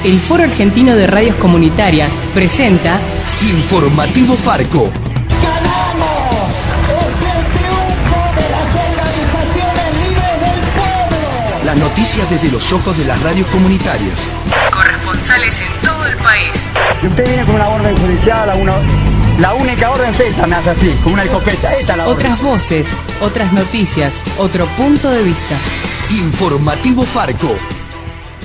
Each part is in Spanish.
El Foro Argentino de Radios Comunitarias presenta Informativo Farco. ¡Ganamos! ¡Es el triunfo de las organizaciones libres del pueblo! Las noticias desde los ojos de las radios comunitarias. Corresponsales en todo el país. Si usted viene con una orden judicial, la única orden es esta, me hace así, con una escopeta, esta es la orden. Otras voces, otras noticias, otro punto de vista. Informativo Farco.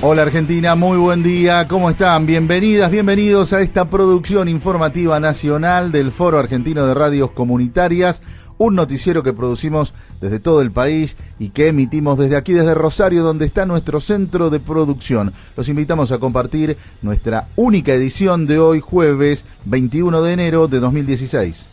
Hola Argentina, muy buen día, ¿cómo están? Bienvenidas, bienvenidos a esta producción informativa nacional del Foro Argentino de Radios Comunitarias, un noticiero que producimos desde todo el país y que emitimos desde aquí, desde Rosario, donde está nuestro centro de producción. Los invitamos a compartir nuestra única edición de hoy, jueves 21 de enero de 2016.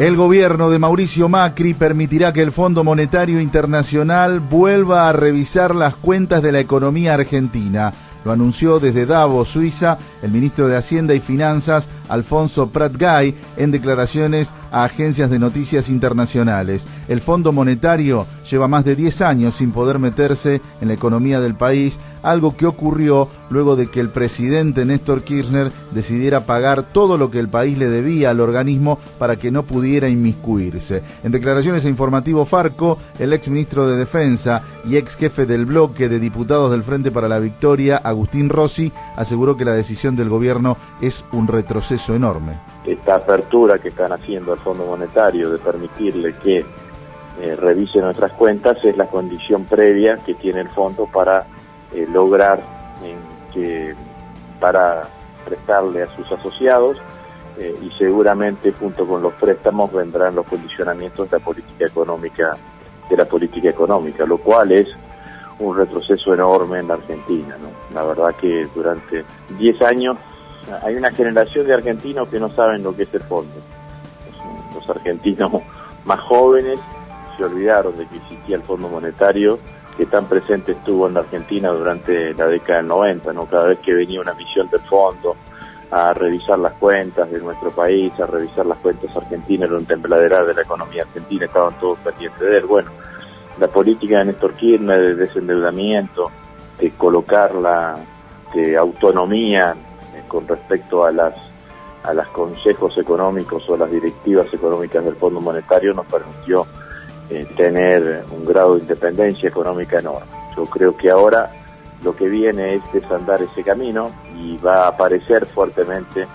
El gobierno de Mauricio Macri permitirá que el Fondo Monetario Internacional vuelva a revisar las cuentas de la economía argentina. Lo anunció desde Davos, Suiza, el ministro de Hacienda y Finanzas, Alfonso Prat-Gay, en declaraciones a agencias de noticias internacionales. El Fondo Monetario lleva más de 10 años sin poder meterse en la economía del país, algo que ocurrió luego de que el presidente Néstor Kirchner decidiera pagar todo lo que el país le debía al organismo para que no pudiera inmiscuirse. En declaraciones a Informativo Farco, el exministro de Defensa y ex jefe del bloque de diputados del Frente para la Victoria, Agustín Rossi, aseguró que la decisión del gobierno es un retroceso enorme. Esta apertura que están haciendo al Fondo Monetario de permitirle que revise nuestras cuentas es la condición previa que tiene el fondo para lograr para prestarle a sus asociados y seguramente junto con los préstamos vendrán los condicionamientos de la política económica, lo cual es un retroceso enorme en la Argentina, ¿no? La verdad que durante 10 años hay una generación de argentinos que no saben lo que es el fondo. Los argentinos más jóvenes se olvidaron de que existía el Fondo Monetario, que tan presente estuvo en la Argentina durante la década del 90, ¿no? Cada vez que venía una misión del fondo a revisar las cuentas de nuestro país, a revisar las cuentas argentinas, era un tembladeral de la economía argentina, estaban todos pendientes de él. Bueno, la política de Néstor Kirchner de desendeudamiento, de colocarla de autonomía con respecto a las consejos económicos o las directivas económicas del Fondo Monetario nos permitió tener un grado de independencia económica enorme. Yo creo que ahora lo que viene es desandar ese camino y va a aparecer fuertemente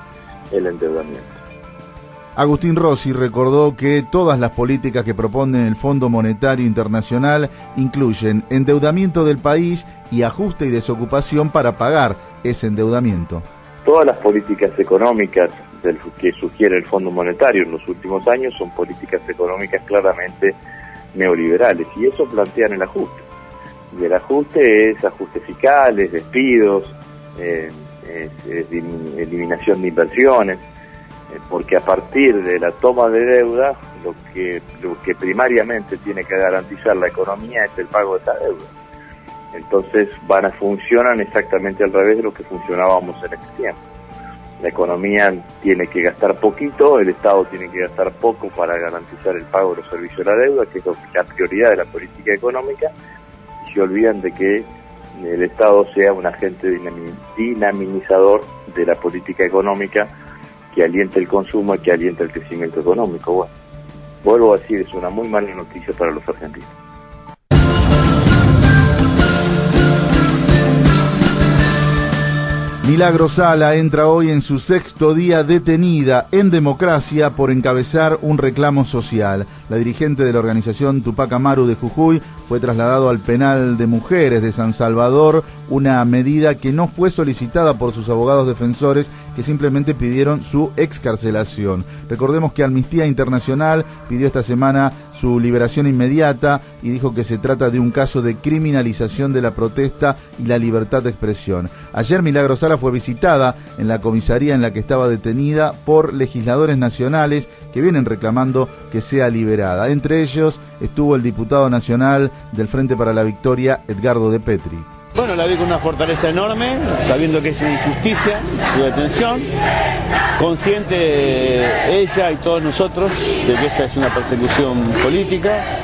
el endeudamiento. Agustín Rossi recordó que todas las políticas que propone el Fondo Monetario Internacional incluyen endeudamiento del país y ajuste y desocupación para pagar ese endeudamiento. Todas las políticas económicas que sugiere el Fondo Monetario en los últimos años son políticas económicas claramente neoliberales y eso plantean el ajuste. Y el ajuste es ajustes fiscales, despidos, eliminación de inversiones, porque a partir de la toma de deuda lo que primariamente tiene que garantizar la economía es el pago de esa deuda. Entonces funcionan exactamente al revés de lo que funcionábamos en este tiempo. La economía tiene que gastar poquito, el Estado tiene que gastar poco para garantizar el pago de los servicios de la deuda, que es la prioridad de la política económica, y se olvidan de que el Estado sea un agente dinamizador de la política económica que aliente el consumo y que aliente el crecimiento económico. Bueno, vuelvo a decir, es una muy mala noticia para los argentinos. Milagro Sala entra hoy en su 6º día detenida en democracia por encabezar un reclamo social. La dirigente de la organización Tupac Amaru de Jujuy fue trasladado al penal de mujeres de San Salvador, una medida que no fue solicitada por sus abogados defensores, que simplemente pidieron su excarcelación. Recordemos que Amnistía Internacional pidió esta semana su liberación inmediata y dijo que se trata de un caso de criminalización de la protesta y la libertad de expresión. Ayer Milagro Sala fue visitada en la comisaría en la que estaba detenida por legisladores nacionales que vienen reclamando que sea liberada. Entre ellos estuvo el diputado nacional del Frente para la Victoria, Edgardo de Petri. Bueno, la vi con una fortaleza enorme, sabiendo que es una injusticia su detención, consciente ella y todos nosotros de que esta es una persecución política,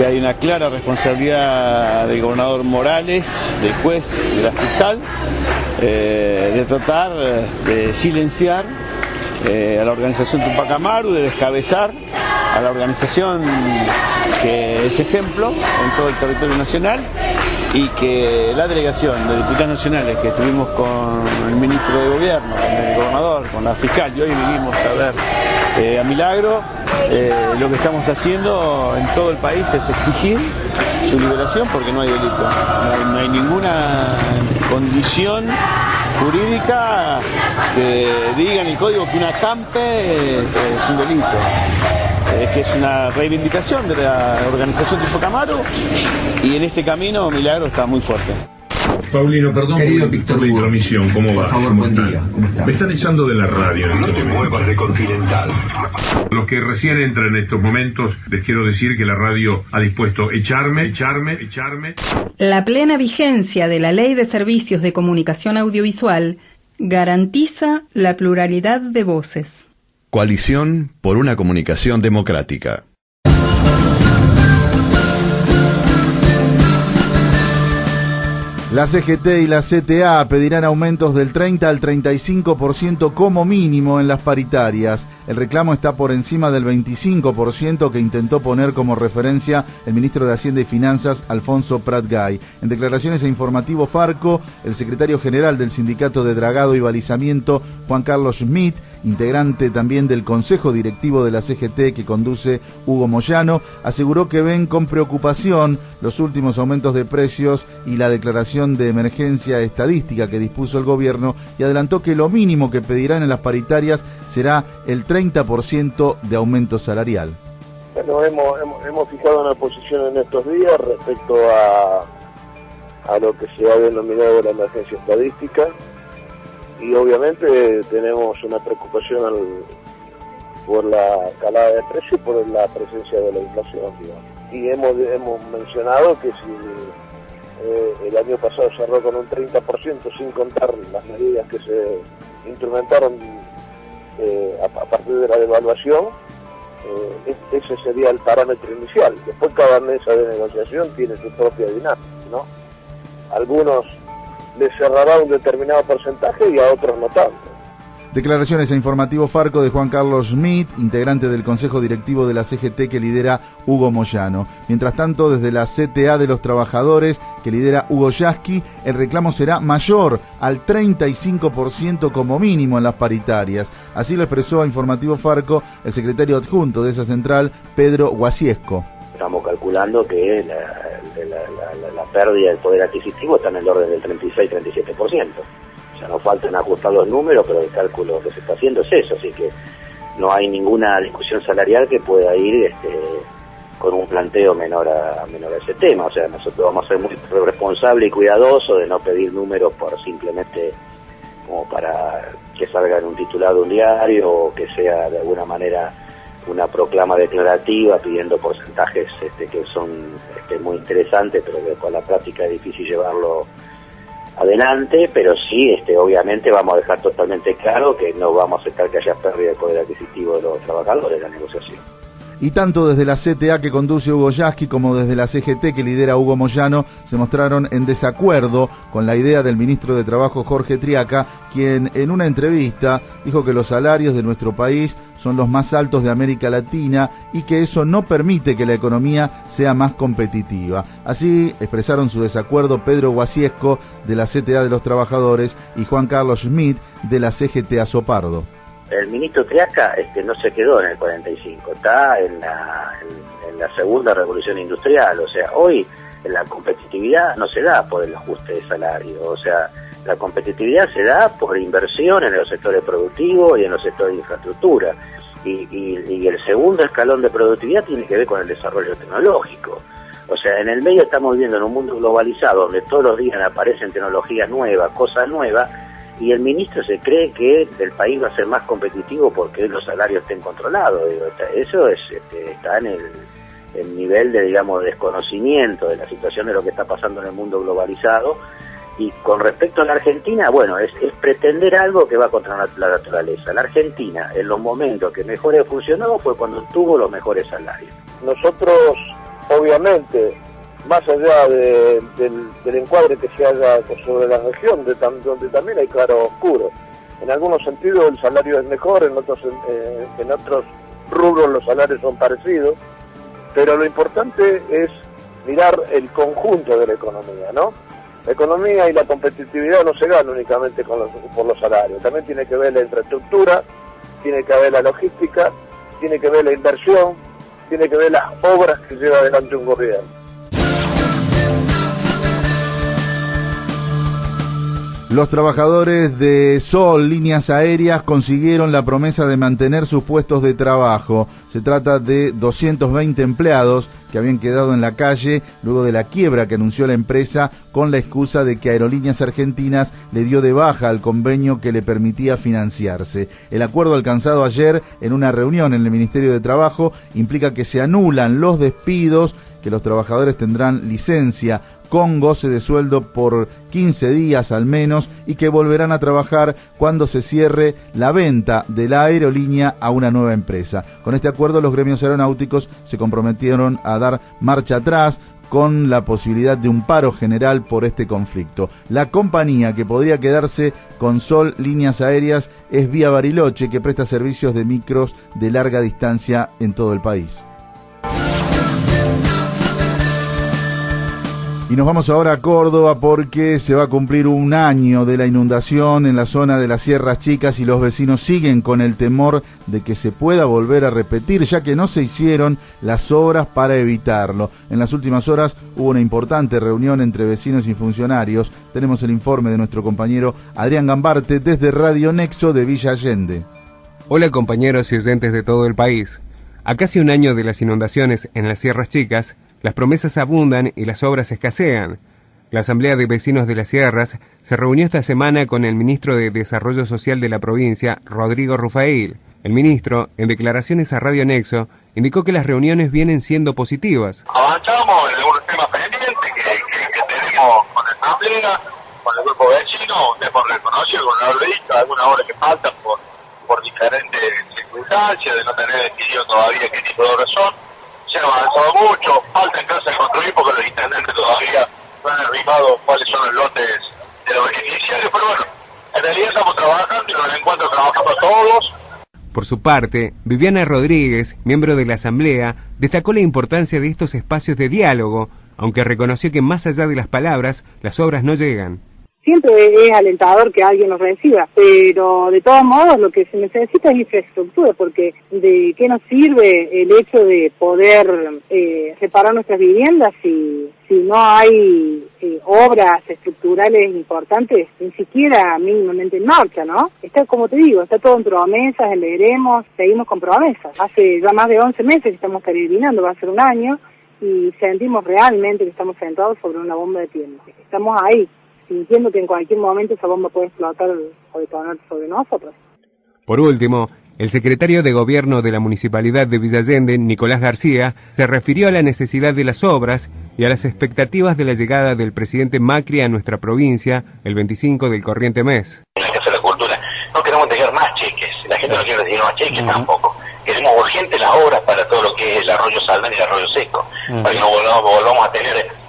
que hay una clara responsabilidad del gobernador Morales, del juez, de la fiscal, de tratar de silenciar a la organización Tupac Amaru, de descabezar a la organización que es ejemplo en todo el territorio nacional, y que la delegación de diputados nacionales que estuvimos con el ministro de Gobierno, con el gobernador, con la fiscal, y hoy vinimos a ver a Milagro, lo que estamos haciendo en todo el país es exigir su liberación porque no hay delito, no hay ninguna condición jurídica que diga en el código que un acampe es un delito. Que es una reivindicación de la organización Tupac Amaru, y en este camino Milagro está muy fuerte. Paulino, perdón querido por Víctor la Hugo, intromisión, ¿cómo va? por favor, ¿Cómo buen están? día, ¿cómo está? Me están echando de la radio. No te muevas de Continental. Los que recién entran en estos momentos, les quiero decir que la radio ha dispuesto echarme. La plena vigencia de la Ley de Servicios de Comunicación Audiovisual garantiza la pluralidad de voces. Coalición por una comunicación democrática. La CGT y la CTA pedirán aumentos del 30 al 35% como mínimo en las paritarias. El reclamo está por encima del 25% que intentó poner como referencia el ministro de Hacienda y Finanzas, Alfonso Prat-Gay. En declaraciones a Informativo Farco, el secretario general del Sindicato de Dragado y Balizamiento, Juan Carlos Schmidt, integrante también del Consejo Directivo de la CGT que conduce Hugo Moyano, aseguró que ven con preocupación los últimos aumentos de precios y la declaración de emergencia estadística que dispuso el gobierno, y adelantó que lo mínimo que pedirán en las paritarias será el 30% de aumento salarial. Bueno, hemos fijado una posición en estos días respecto a lo que se ha denominado la emergencia estadística, y obviamente tenemos una preocupación por la escalada de precios y por la presencia de la inflación, digamos. Y hemos mencionado que si el año pasado cerró con un 30% sin contar las medidas que se instrumentaron a partir de la devaluación, ese sería el parámetro inicial. Después cada mesa de negociación tiene su propia dinámica, ¿no? Algunos les cerrará un determinado porcentaje y a otros no tanto. Declaraciones a Informativo Farco de Juan Carlos Schmidt, integrante del Consejo Directivo de la CGT que lidera Hugo Moyano. Mientras tanto, desde la CTA de los Trabajadores, que lidera Hugo Yasky, el reclamo será mayor al 35% como mínimo en las paritarias. Así lo expresó a Informativo Farco el secretario adjunto de esa central, Pedro Guasiesco. Estamos calculando que la pérdida del poder adquisitivo está en el orden del 36-37%. O sea, nos faltan ajustar los números, pero el cálculo que se está haciendo es eso, así que no hay ninguna discusión salarial que pueda ir con un planteo menor a ese tema. O sea, nosotros vamos a ser muy responsables y cuidadosos de no pedir números por simplemente como para que salga en un titular de un diario o que sea de alguna manera una proclama declarativa pidiendo porcentajes que son muy interesantes, pero que con la práctica es difícil llevarlo adelante, pero sí, obviamente vamos a dejar totalmente claro que no vamos a aceptar que haya pérdida de poder adquisitivo de los trabajadores en la negociación. Y tanto desde la CTA que conduce Hugo Yasky como desde la CGT que lidera Hugo Moyano se mostraron en desacuerdo con la idea del ministro de Trabajo Jorge Triaca, quien en una entrevista dijo que los salarios de nuestro país son los más altos de América Latina y que eso no permite que la economía sea más competitiva. Así expresaron su desacuerdo Pedro Guasiesco de la CTA de los Trabajadores y Juan Carlos Schmidt de la CGT Azopardo. El ministro Triaca no se quedó en el 45, está en la segunda revolución industrial. O sea, hoy la competitividad no se da por el ajuste de salario, o sea, la competitividad se da por inversión en los sectores productivos y en los sectores de infraestructura. Y el segundo escalón de productividad tiene que ver con el desarrollo tecnológico. O sea, en el medio estamos viviendo en un mundo globalizado donde todos los días aparecen tecnologías nuevas, cosas nuevas, y el ministro se cree que el país va a ser más competitivo porque los salarios estén controlados. Eso está en el nivel de, digamos, desconocimiento de la situación de lo que está pasando en el mundo globalizado. Y con respecto a la Argentina, bueno, es pretender algo que va contra la naturaleza. La Argentina, en los momentos que mejor funcionó, fue cuando tuvo los mejores salarios. Nosotros obviamente, más allá del encuadre que se haga sobre la región, donde también hay claro oscuro. En algunos sentidos el salario es mejor, en otros rubros los salarios son parecidos, pero lo importante es mirar el conjunto de la economía, ¿no? La economía y la competitividad no se ganan únicamente por los salarios, también tiene que ver la infraestructura, tiene que ver la logística, tiene que ver la inversión, tiene que ver las obras que lleva adelante un gobierno. Los trabajadores de Sol Líneas Aéreas consiguieron la promesa de mantener sus puestos de trabajo. Se trata de 220 empleados que habían quedado en la calle luego de la quiebra que anunció la empresa con la excusa de que Aerolíneas Argentinas le dio de baja al convenio que le permitía financiarse. El acuerdo alcanzado ayer en una reunión en el Ministerio de Trabajo implica que se anulan los despidos, que los trabajadores tendrán licencia con goce de sueldo por 15 días al menos y que volverán a trabajar cuando se cierre la venta de la aerolínea a una nueva empresa. Con este acuerdo los gremios aeronáuticos se comprometieron a dar marcha atrás con la posibilidad de un paro general por este conflicto. La compañía que podría quedarse con Sol Líneas Aéreas es Vía Bariloche, que presta servicios de micros de larga distancia en todo el país. Y nos vamos ahora a Córdoba porque se va a cumplir un año de la inundación en la zona de las Sierras Chicas y los vecinos siguen con el temor de que se pueda volver a repetir, ya que no se hicieron las obras para evitarlo. En las últimas horas hubo una importante reunión entre vecinos y funcionarios. Tenemos el informe de nuestro compañero Adrián Gambarte desde Radio Nexo de Villa Allende. Hola compañeros y oyentes de todo el país. A casi un año de las inundaciones en las Sierras Chicas, las promesas abundan y las obras escasean. La Asamblea de Vecinos de las Sierras se reunió esta semana con el ministro de Desarrollo Social de la provincia, Rodrigo Rufail. El ministro, en declaraciones a Radio Nexo, indicó que las reuniones vienen siendo positivas. Avanzamos en algunos temas pendientes que tenemos con la Asamblea, con el grupo vecino, hemos reconocido con la visto algunas obras que faltan por diferentes circunstancias, de no tener decidido todavía qué tipo de obras son. Se ha avanzado mucho, falta en casa de construir porque los intendentes todavía no han arrimado cuáles son los lotes de los beneficiarios, pero bueno, en realidad estamos trabajando y nos encuentro trabajando todos. Por su parte, Viviana Rodríguez, miembro de la Asamblea, destacó la importancia de estos espacios de diálogo, aunque reconoció que más allá de las palabras, las obras no llegan. Siempre es alentador que alguien nos reciba, pero de todos modos lo que se necesita es infraestructura, porque ¿de qué nos sirve el hecho de poder reparar nuestras viviendas si no hay obras estructurales importantes, ni siquiera mínimamente en marcha, ¿no? Está, como te digo, está todo en promesas, en veremos, seguimos con promesas. Hace ya más de 11 meses que estamos peregrinando, va a ser un año, y sentimos realmente que estamos sentados sobre una bomba de tiempo. Estamos ahí, sintiendo que en cualquier momento esa bomba puede explotar o detonar sobre nosotros. Por último, el secretario de Gobierno de la Municipalidad de Villa Allende, Nicolás García, se refirió a la necesidad de las obras y a las expectativas de la llegada del presidente Macri a nuestra provincia el 25 del corriente mes. En la Casa de la Cultura no queremos entregar más cheques, la gente no quiere recibir más cheques tampoco. Queremos urgente las obras para todo lo que es el arroyo Saldán y el arroyo Seco, para que no volvamos a tener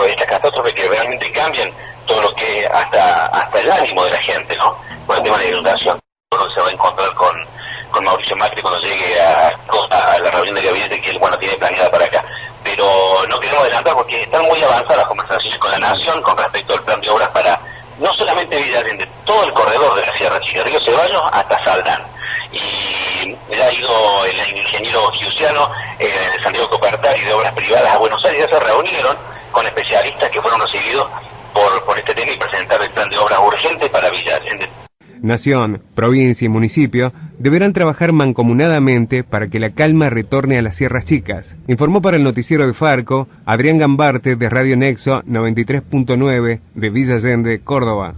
esta catástrofe que realmente cambian todo lo que es hasta el ánimo de la gente, ¿no? Con el tema de la inundación. Uno se va a encontrar con Mauricio Macri cuando llegue a la reunión de gabinete que él tiene planeada para acá. Pero no queremos adelantar porque están muy avanzadas las conversaciones con la Nación con respecto al plan de obras para no solamente Villa Allende, todo el corredor de la Sierra Chica, Río Ceballos hasta Saldán. Y ya ha ido el ingeniero Giusiano, Santiago Copertari de Obras Privadas a Buenos Aires, ya se reunieron con especialistas que fueron recibidos por este tema y presentar el plan de obras urgente para Villa Allende. Nación, provincia y municipio deberán trabajar mancomunadamente para que la calma retorne a las Sierras Chicas. Informó para el noticiero de Farco Adrián Gambarte de Radio Nexo 93.9 de Villa Allende, Córdoba.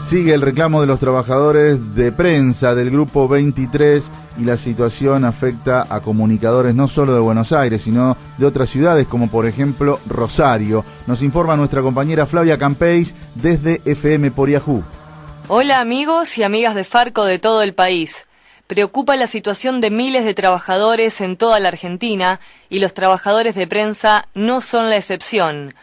Sigue el reclamo de los trabajadores de prensa del Grupo 23 y la situación afecta a comunicadores no solo de Buenos Aires, sino de otras ciudades como por ejemplo Rosario. Nos informa nuestra compañera Flavia Campeis desde FM por Yahoo. Hola amigos y amigas de Farco de todo el país. Preocupa la situación de miles de trabajadores en toda la Argentina y los trabajadores de prensa no son la excepción.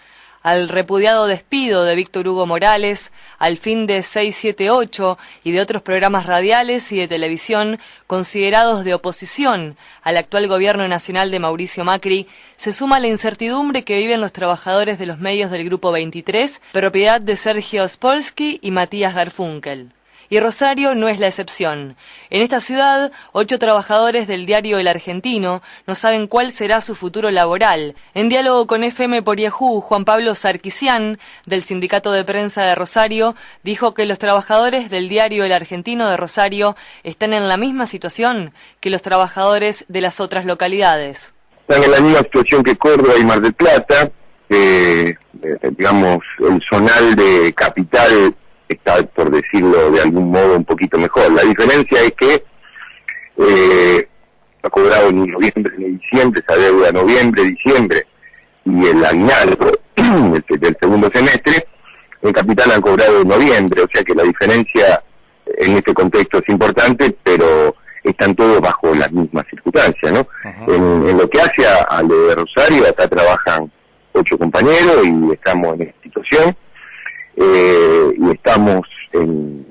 Al repudiado despido de Víctor Hugo Morales, al fin de 678 y de otros programas radiales y de televisión considerados de oposición al actual gobierno nacional de Mauricio Macri, se suma la incertidumbre que viven los trabajadores de los medios del Grupo 23, propiedad de Sergio Spolsky y Matías Garfunkel. Y Rosario no es la excepción. En esta ciudad, 8 trabajadores del diario El Argentino no saben cuál será su futuro laboral. En diálogo con FM por Yahoo, Juan Pablo Sarkisian, del Sindicato de Prensa de Rosario, dijo que los trabajadores del diario El Argentino de Rosario están en la misma situación que los trabajadores de las otras localidades. Están en la misma situación que Córdoba y Mar del Plata, digamos, el zonal de capital está, por decirlo de algún modo, un poquito mejor. La diferencia es que ha cobrado en noviembre y diciembre, esa deuda noviembre, diciembre, y el aguinaldo del segundo semestre, en capital han cobrado en noviembre, o sea que la diferencia en este contexto es importante, pero están todos bajo las mismas circunstancias, ¿no? En lo que hace a lo de Rosario, acá trabajan 8 compañeros y estamos en esta situación. Y estamos en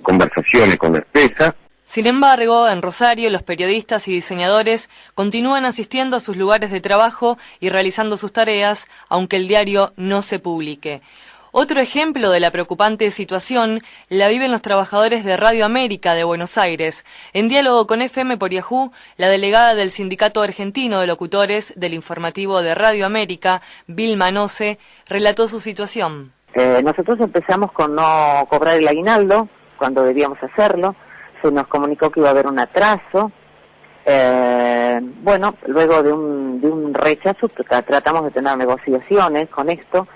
conversaciones con la empresa. Sin embargo, en Rosario, los periodistas y diseñadores continúan asistiendo a sus lugares de trabajo y realizando sus tareas, aunque el diario no se publique. Otro ejemplo de la preocupante situación la viven los trabajadores de Radio América de Buenos Aires. En diálogo con FM por Yahoo, la delegada del Sindicato Argentino de Locutores del Informativo de Radio América, Vilma Noce, relató su situación. Nosotros empezamos con no cobrar el aguinaldo cuando debíamos hacerlo, se nos comunicó que iba a haber un atraso, bueno, luego de un rechazo tratamos de tener negociaciones con esto,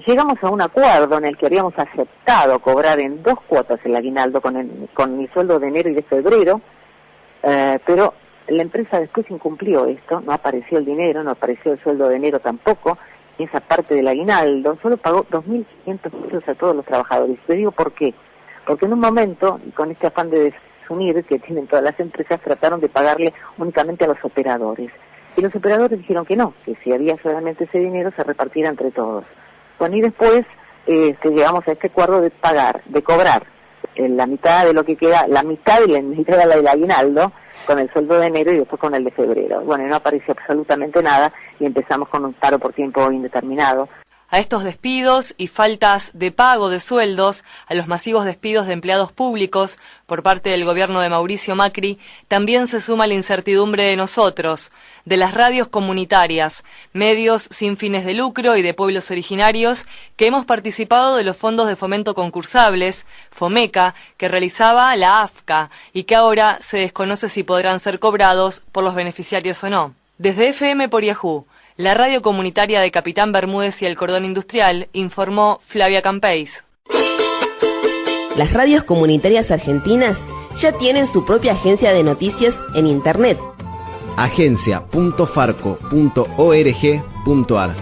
llegamos a un acuerdo en el que habíamos aceptado cobrar en 2 cuotas el aguinaldo con mi sueldo de enero y de febrero, pero la empresa después incumplió esto, no apareció el dinero, no apareció el sueldo de enero tampoco, esa parte del aguinaldo, solo pagó 2.500 pesos a todos los trabajadores. Te digo por qué. Porque en un momento, con este afán de desunir que tienen todas las empresas, trataron de pagarle únicamente a los operadores. Y los operadores dijeron que no, que si había solamente ese dinero se repartiera entre todos. Bueno, y después llegamos a este acuerdo de pagar, de cobrar la mitad de lo que queda, la mitad de la mitad del aguinaldo, con el sueldo de enero y después con el de febrero. Bueno, y no apareció absolutamente nada y empezamos con un paro por tiempo indeterminado. A estos despidos y faltas de pago de sueldos, a los masivos despidos de empleados públicos por parte del gobierno de Mauricio Macri, también se suma la incertidumbre de nosotros, de las radios comunitarias, medios sin fines de lucro y de pueblos originarios, que hemos participado de los fondos de fomento concursables, FOMECA, que realizaba la AFCA, y que ahora se desconoce si podrán ser cobrados por los beneficiarios o no. Desde FM por Yahoo, la radio comunitaria de Capitán Bermúdez y el Cordón Industrial, informó Flavia Campeis. Las radios comunitarias argentinas ya tienen su propia agencia de noticias en Internet. agencia.farco.org.ar.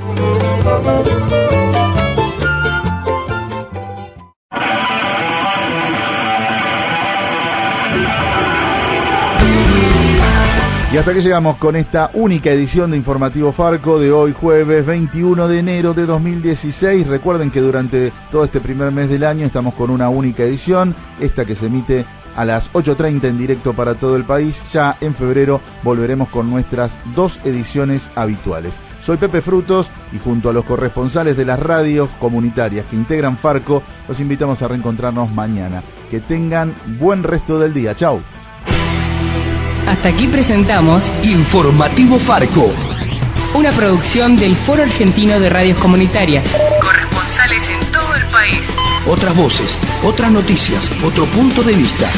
Y hasta que llegamos con esta única edición de Informativo Farco de hoy jueves 21 de enero de 2016. Recuerden que durante todo este primer mes del año estamos con una única edición, esta que se emite a las 8:30 en directo para todo el país. Ya en febrero volveremos con nuestras 2 ediciones habituales. Soy Pepe Frutos y junto a los corresponsales de las radios comunitarias que integran Farco, los invitamos a reencontrarnos mañana. Que tengan buen resto del día. Chau. Hasta aquí presentamos Informativo Farco, una producción del Foro Argentino de Radios Comunitarias. Corresponsales en todo el país. Otras voces, otras noticias, otro punto de vista.